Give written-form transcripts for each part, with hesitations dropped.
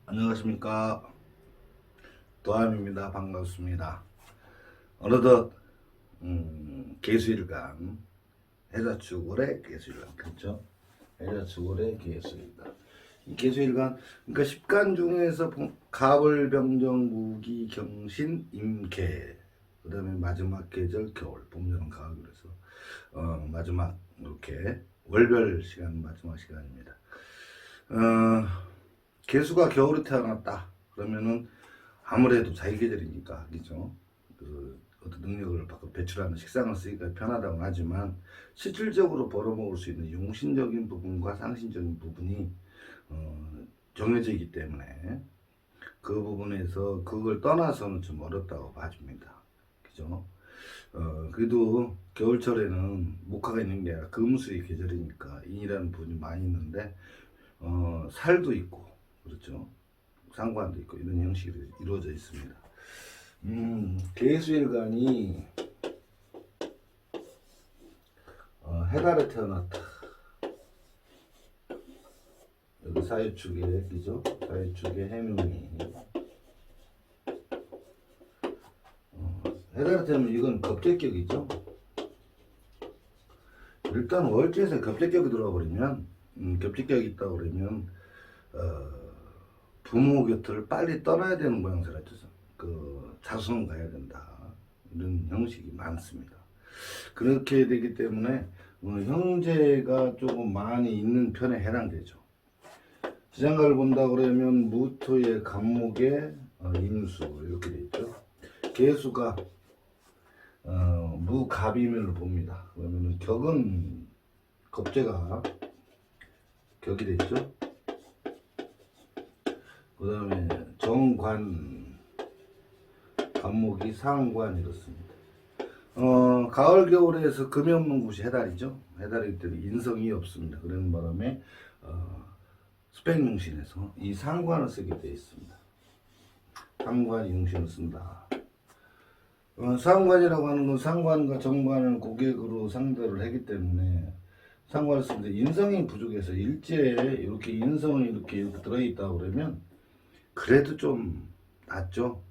안녕하십니까. 도함입니다. 반갑습니다. 어느덧 개수일간 해자축월의 개수일간 그렇죠? 해자축월의 개수일간 이 개수일간 그러니까 십간 중에서 가을병정 무기 경신 임계 그 다음에 마지막 계절 겨울 봄 여름 가을 그래서 마지막 이렇게 월별 시간 마지막 시간입니다. 개수가 겨울에 태어났다 그러면은 아무래도 자기 계절이니까 그죠? 그 어떤 능력을 밖으로 배출하는 식상을 쓰기가 편하다고 하지만 실질적으로 벌어먹을 수 있는 용신적인 부분과 상신적인 부분이 정해져 있기 때문에 그 부분에서 그걸 떠나서는 좀 어렵다고 봐줍니다. 그죠? 그래도 겨울철에는 목화가 있는 게 아니라 금수의 계절이니까 인이라는 부분이 많이 있는데 살도 있고 그렇죠. 상관도 있고 이런 형식으로 이루어져 있습니다. 개수일간이 해달에 태어났다. 여기 사유축에 그죠? 사유축에 해묘이 해달에 태어나면 이건 겁재격이죠. 일단 월지에서 겁재격이 들어와 버리면 겁재격이 있다 그러면 부모 곁을 빨리 떠나야 되는 모양새라 그 자수는 가야 된다 이런 형식이 많습니다. 그렇게 되기 때문에 형제가 조금 많이 있는 편에 해당되죠. 지장가를 본다 그러면 무토의 간목에 임수 이렇게 돼 있죠. 개수가 무갑이면을 봅니다. 그러면은 격은 겁재가 격이 됐죠. 그 다음에 정관 간목이 상관 이렇습니다. 가을 겨울에서 금이 없는 곳이 해달이죠. 해달이기 때문에 인성이 없습니다. 그런 바람에 수백용신에서 이 상관을 쓰게 되어 있습니다. 상관 용신을 쓴다. 상관이라고 하는 건 상관과 정관을 고객으로 상대를 하기 때문에 상관을 쓰는데 인성이 부족해서 일제에 이렇게 인성이 이렇게 들어있다 그러면 그래도 좀 낫죠.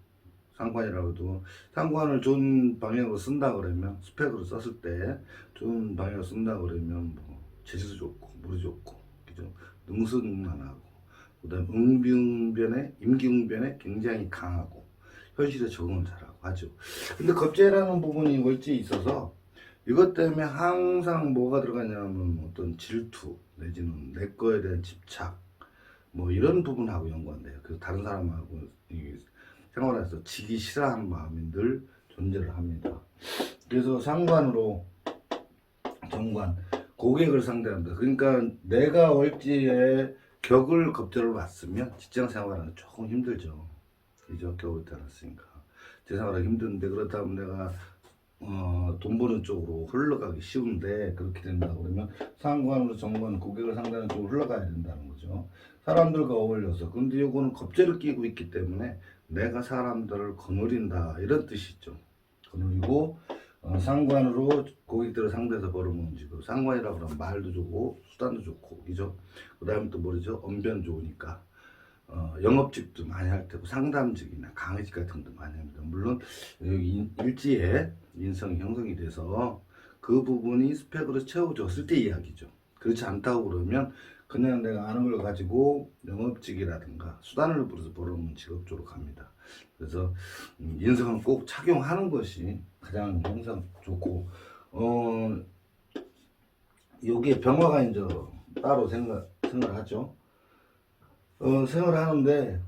상관이라고 해도 상관을 좋은 방향으로 쓴다 그러면 스펙으로 썼을 때 좋은 방향으로 쓴다 그러면 뭐 재주도 좋고 물이 좋고 그죠? 능수능란하고 그다음 응비응변에 임기응변에 굉장히 강하고 현실에 적응을 잘하고 하죠. 근데 겁재라는 부분이 월지에 있어서 이것 때문에 항상 뭐가 들어가냐면 어떤 질투 내지는 내 거에 대한 집착 뭐 이런 부분하고 연관돼요. 그 다른 사람하고 생활에서 지기 싫어하는 마음이 늘 존재를 합니다. 그래서 상관으로 정관 고객을 상대합니다. 그러니까 내가 월지에 격을 겁재를 왔으면 직장 생활하는 조금 힘들죠. 그죠? 격을 따랐으니까 제 생활하기 힘든데 그렇다면 내가 돈 버는 쪽으로 흘러가기 쉬운데 그렇게 된다 그러면 상관으로 정관 고객을 상대하는 쪽으로 흘러가야 된다는 거죠. 사람들과 어울려서. 근데 요거는 겁재를 끼고 있기 때문에 내가 사람들을 거느린다 이런 뜻이죠. 거느리고 상관으로 고객들을 상대해서 벌어먹는 직업. 상관이라고 하면 말도 좋고 수단도 좋고 그죠. 그 다음에 또 뭐죠? 언변 좋으니까 영업직도 많이 할 테고 상담직이나 강의직 같은 것도 많이 합니다. 물론 여기 일지에 인성이 형성이 돼서 그 부분이 스펙으로 채워졌을 때 이야기죠. 그렇지 않다고 그러면 그냥 내가 아는 걸 가지고 영업직이라든가 수단을 부려서 벌어오는 직업 쪽으로 갑니다. 그래서 인성은 꼭 착용하는 것이 가장 항상 좋고 여기에 병화가 이제 따로 생각하죠. 생활하는데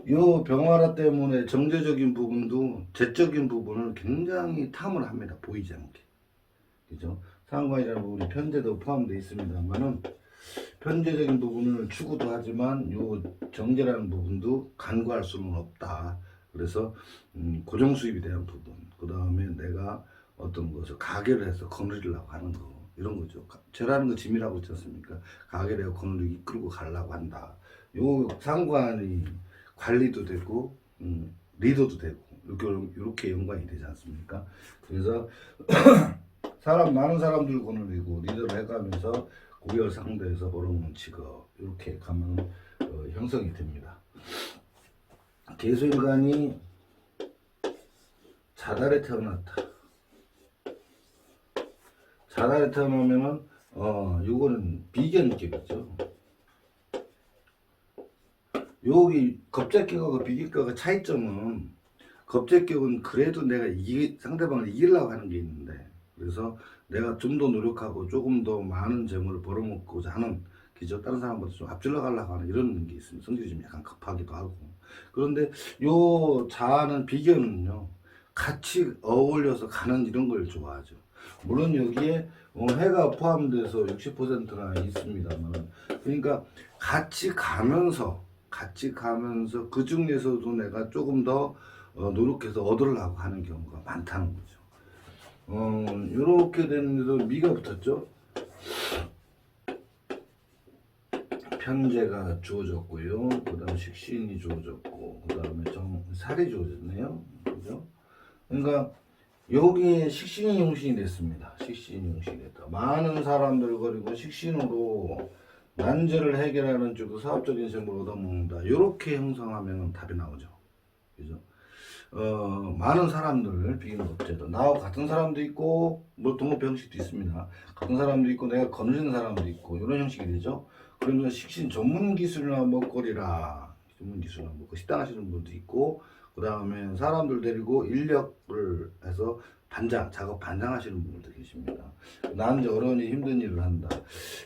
요 병화라 때문에 정제적인 부분도 재적인 부분을 굉장히 탐을 합니다. 보이지 않게. 그죠? 상관이라는 부분이 편제도 포함되어 있습니다만은 편제적인 부분을 추구도 하지만 요 정제라는 부분도 간과할 수는 없다. 그래서 고정 수입에 대한 부분, 그 다음에 내가 어떤 것을 가게를 해서 거느리려고 하는 거 이런 거죠. 죄라는 거 짐이라고 있지 않습니까? 가게를 해서 거느리고 이끌고 가려고 한다. 요 상관이 관리도 되고 리더도 되고 이렇게 연관이 되지 않습니까? 그래서 많은 사람들 거느리고 리더를 해가면서 고객을 상대해서 벌어먹는 직업 이렇게 가면 형성이 됩니다. 개수일간이 자달에 태어났다. 자달에 태어나면은 요거는 비견격이죠. 여기 겁재격하고 비견격의 차이점은, 겁재격은 그래도 내가 상대방을 이기려고 하는 게 있는데, 그래서 내가 좀 더 노력하고 조금 더 많은 재물을 벌어먹고자 하는 기죠. 다른 사람보다 좀 앞질러 가려고 하는 이런 게 있습니다. 성질이 좀 약간 급하기도 하고. 그런데 요 자아는, 비견은요, 같이 어울려서 가는 이런 걸 좋아하죠. 물론 여기에 해가 포함돼서 60%나 있습니다만, 그러니까 같이 가면서 그 중에서도 내가 조금 더 노력해서 얻으려고 하는 경우가 많다는 거죠. 이렇게 되는데도 미가 붙었죠. 편제가 주어졌고요. 그 다음에 식신이 주어졌고, 그 다음에 살이 주어졌네요. 그죠? 그러니까 여기에 식신이 용신이 됐습니다. 식신이 용신이 됐다. 많은 사람들 그리고 식신으로 난제를 해결하는 쪽으로 사업적인 재물을 얻어먹는다. 이렇게 형성하면 답이 나오죠. 그죠? 많은 사람들, 비견업체도 나하고 같은 사람도 있고, 뭐 동업 형식도 있습니다. 같은 사람도 있고, 내가 거느리는 사람도 있고, 이런 형식이 되죠. 그러면 식신 전문 기술이나 먹거리라, 전문 기술이나 먹고 식당 하시는 분도 있고, 그 다음에 사람들 데리고 인력을 해서 작업 반장하시는 분들도 계십니다. 나는 이제 어려운 일, 힘든 일을 한다.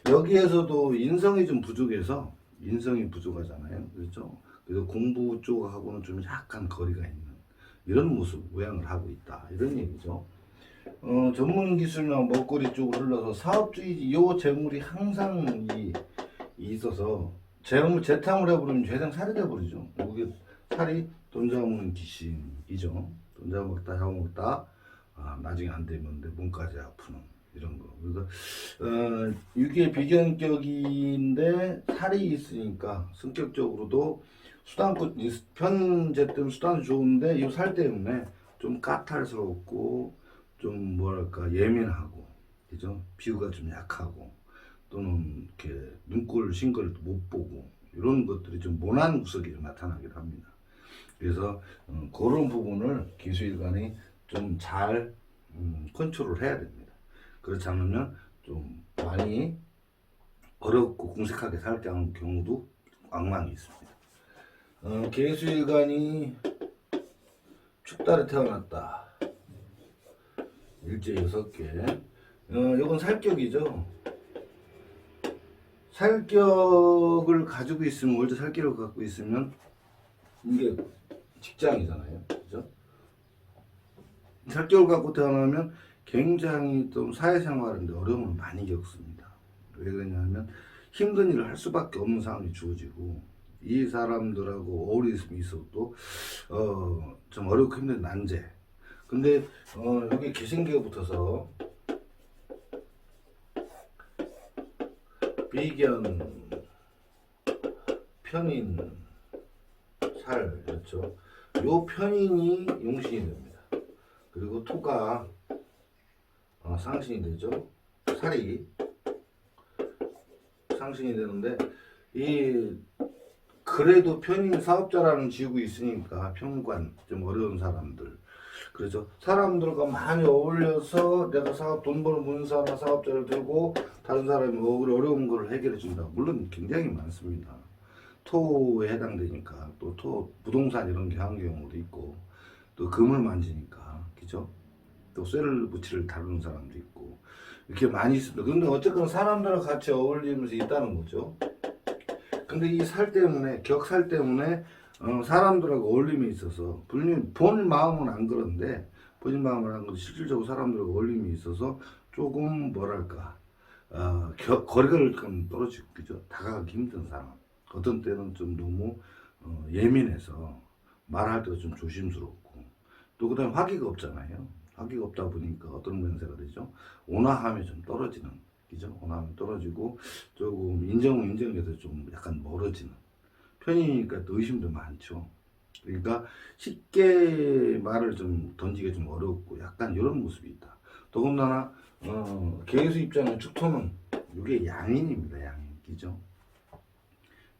여기에서도 인성이 좀 부족해서, 인성이 부족하잖아요. 그렇죠? 그래서 공부 쪽하고는 좀 약간 거리가 있는 이런 모습, 모양을 하고 있다. 이런 얘기죠. 전문 기술이나 먹거리 쪽으로 흘러서 사업주의, 요 재물이 항상 있어서 재탕을 해버리면 재생 살이 돼버리죠. 이게 살이 돈 잡아먹는 귀신이죠. 돈 잡아먹다 나중에 안 되면 내 몸까지 아프는 이런 거. 그래서 이게 비견격인데 살이 있으니까 성격적으로도 수단꾼, 편제 때문에 수단이 좋은데 이 살 때문에 좀 까탈스럽고 좀 뭐랄까 예민하고, 그죠? 비유가 좀 약하고 또는 이렇게 눈꼴 싱글 못 보고 이런 것들이 좀 모난 구석이 좀 나타나기도 합니다. 그래서 그런 부분을 기수일간이 좀 잘 컨트롤 해야 됩니다. 그렇지 않으면 좀 많이 어렵고 궁색하게 살 경우도 왕왕이 있습니다. 개수일간이 축달에 태어났다. 일제 6개. 이건 살격이죠. 살격을 가지고 있으면, 월제 살격을 갖고 있으면 이게 직장이잖아요. 그죠? 살격을 갖고 태어나면 굉장히 좀 사회생활인데 어려움을 많이 겪습니다. 왜 그러냐면 힘든 일을 할 수밖에 없는 상황이 주어지고, 이 사람들하고 어울리음이 있어도 좀 어렵고 힘든 난제. 근데 여기 개신기가 붙어서 비견, 편인, 살, 그렇죠. 요 편인이 용신이 됩니다. 그리고 토가 상신이 되죠. 살이 상신이 되는데, 그래도 편인 사업자라는 지우고 있으니까 편관, 좀 어려운 사람들, 그렇죠. 사람들과 많이 어울려서 내가 돈 버는 문사나 사업자를 들고 다른 사람이 어려운 걸 해결해 준다. 물론 굉장히 많습니다. 토에 해당되니까, 또 부동산 이런 게 하는 경우도 있고, 또 금을 만지니까, 그죠? 또 쇠를 부치를 다루는 사람도 있고, 이렇게 많이 있습니다. 근데 어쨌거나 사람들과 같이 어울리면서 있다는 거죠. 근데 이 살 때문에, 격살 때문에 사람들하고 어울림이 있어서, 본 마음은 안 그런데, 본인 마음은 안 그런데 실질적으로 사람들하고 어울림이 있어서 조금 뭐랄까, 거리가 좀 떨어지고, 그죠? 다가가기 힘든 사람. 어떤 때는 좀 너무 예민해서 말할 때도 좀 조심스럽고, 또 그다음에 화기가 없잖아요. 화기가 없다 보니까 어떤 면세가 되죠? 온화함이 좀 떨어지는, 그죠? 온화함이 떨어지고 조금 인정에서 좀 약간 멀어지는 편이니까 또 의심도 많죠. 그러니까 쉽게 말을 좀 던지기 좀 어렵고 약간 이런 모습이 있다. 더군다나 개수 입장은 축토는 이게 양인입니다. 양인, 그죠?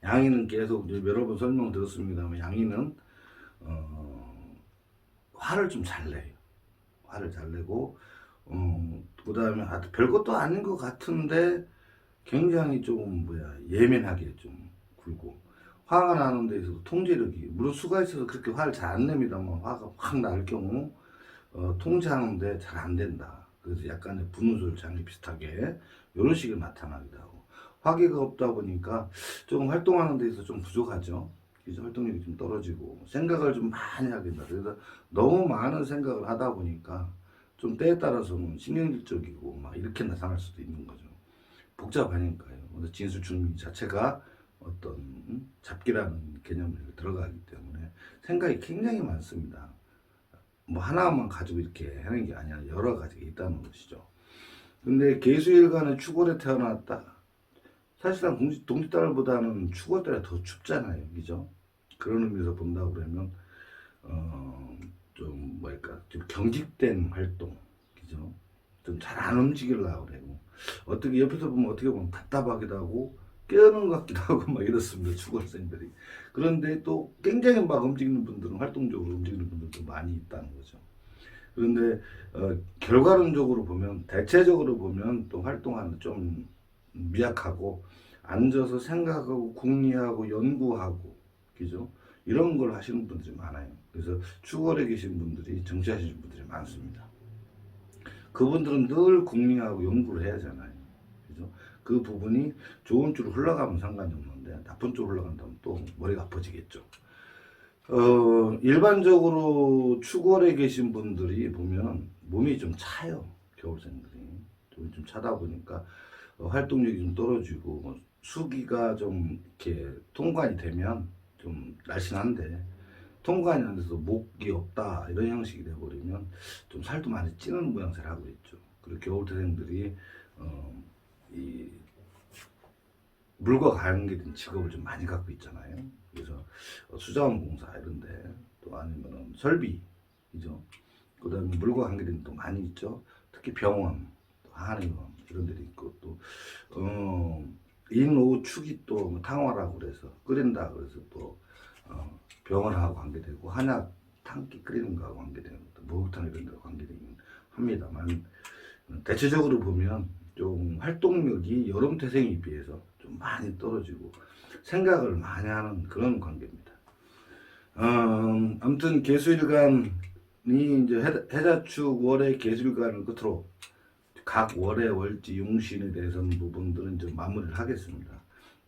양이는 계속 이제 여러 번 설명드렸습니다만 양이는 화를 좀 잘 내요. 화를 잘 내고 그 다음에 별것도 아닌 것 같은데 굉장히 좀 예민하게 좀 굴고 화가 나는 데 있어서 통제력이 물론 수가 있어서 그렇게 화를 잘 안 냅니다만 화가 확 날 경우 통제하는데 잘 안 된다. 그래서 약간의 분노조절 장애 비슷하게 이런 식으로 나타나기도 하고 화기가 없다 보니까 좀 활동하는 데 있어서 좀 부족하죠. 그래서 활동력이 좀 떨어지고 생각을 좀 많이 하게 된다. 그래서 너무 많은 생각을 하다 보니까 좀 때에 따라서는 신경질적이고 막 이렇게 나타날 수도 있는 거죠. 복잡하니까요. 진술충미 자체가 어떤 잡기라는 개념이 들어가기 때문에 생각이 굉장히 많습니다. 뭐 하나만 가지고 이렇게 하는 게 아니라 여러 가지가 있다는 것이죠. 근데 계수일간의 축월에 태어났다. 사실상 동짓달보다는 축월달이 더 춥잖아요. 그죠? 그런 의미에서 본다고 그러면 좀 경직된 활동, 그죠? 좀 잘 안 움직이려고 그래요. 어떻게 옆에서 보면 어떻게 보면 답답하기도 하고 깨어는 것 같기도 하고 막 이렇습니다. 축월생들이. 그런데 또 굉장히 막 움직이는 분들은 활동적으로 움직이는 분들도 많이 있다는 거죠. 그런데 결과론적으로 보면 대체적으로 보면 또 활동하는 좀 미약하고 앉아서 생각하고 궁리하고 연구하고 그죠? 이런 걸 하시는 분들이 많아요. 그래서 축월에 계신 분들이 정치하시는 분들이 많습니다. 그분들은 늘 궁리하고 연구를 해야 하잖아요. 그죠? 그 부분이 좋은 쪽으로 흘러가면 상관이 없는데 나쁜 쪽으로 흘러간다면 또 머리가 아파지겠죠. 일반적으로 축월에 계신 분들이 보면 몸이 좀 차요. 겨울생들이. 몸이 좀 차다 보니까 활동력이 좀 떨어지고 수기가 좀 이렇게 통관이 되면 좀 날씬한데 통관이 안 돼서 목이 없다 이런 형식이 돼버리면 좀 살도 많이 찌는 모양새를 하고 있죠. 그리고 겨울태생들이 이 물과 관계된 직업을 좀 많이 갖고 있잖아요. 그래서 수자원공사 이런데 또 아니면은 설비이죠. 그다음에 물과 관계된 또 많이 있죠. 특히 병원, 또 한의원 이런 데도 있고 또 인오축이 또 탕화라고 그래서 끓인다 그래서 또 병원하고 관계되고 한약 탕기 끓이는 거하고 관계되는 또 목욕탕 이런 데하고 관계되긴 합니다만 대체적으로 보면 좀 활동력이 여름 태생에 비해서 좀 많이 떨어지고 생각을 많이 하는 그런 관계입니다. 아무튼 계수일간이 이제 해자축 월의 계수일간을 끝으로 각 월의 월지 용신에 대해서는 부분들은 좀 마무리를 하겠습니다.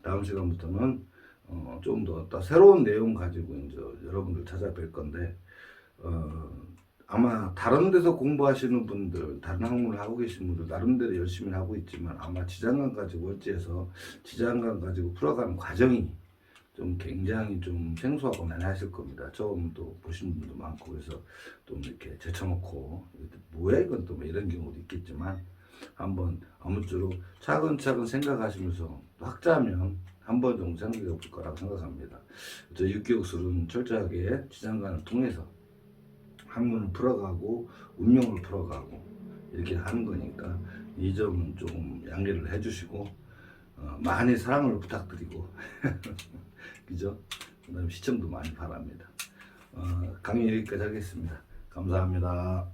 다음 시간부터는 좀 더 새로운 내용 가지고 이제 여러분들 찾아뵐 건데 아마 다른 데서 공부하시는 분들, 다른 학문을 하고 계신 분들 나름대로 열심히 하고 있지만 아마 지장간 가지고 월지에서 지장간 가지고 풀어가는 과정이 좀 굉장히 좀 생소하고 난해하실 겁니다. 처음 또 보신 분도 많고 그래서 좀 이렇게 제쳐놓고 뭐야 이건 또 이런 경우도 있겠지만 한번 아무쪼록 차근차근 생각하시면서 학자면 한 번 정도 생각해 볼 거라고 생각합니다. 저 육기옥술은 철저하게 지장간을 통해서 학문을 풀어가고 운명을 풀어가고 이렇게 하는 거니까 이 점은 조금 양해를 해주시고 많이 사랑을 부탁드리고 그죠? 그 다음에 시청도 많이 바랍니다. 강의 여기까지 하겠습니다. 감사합니다.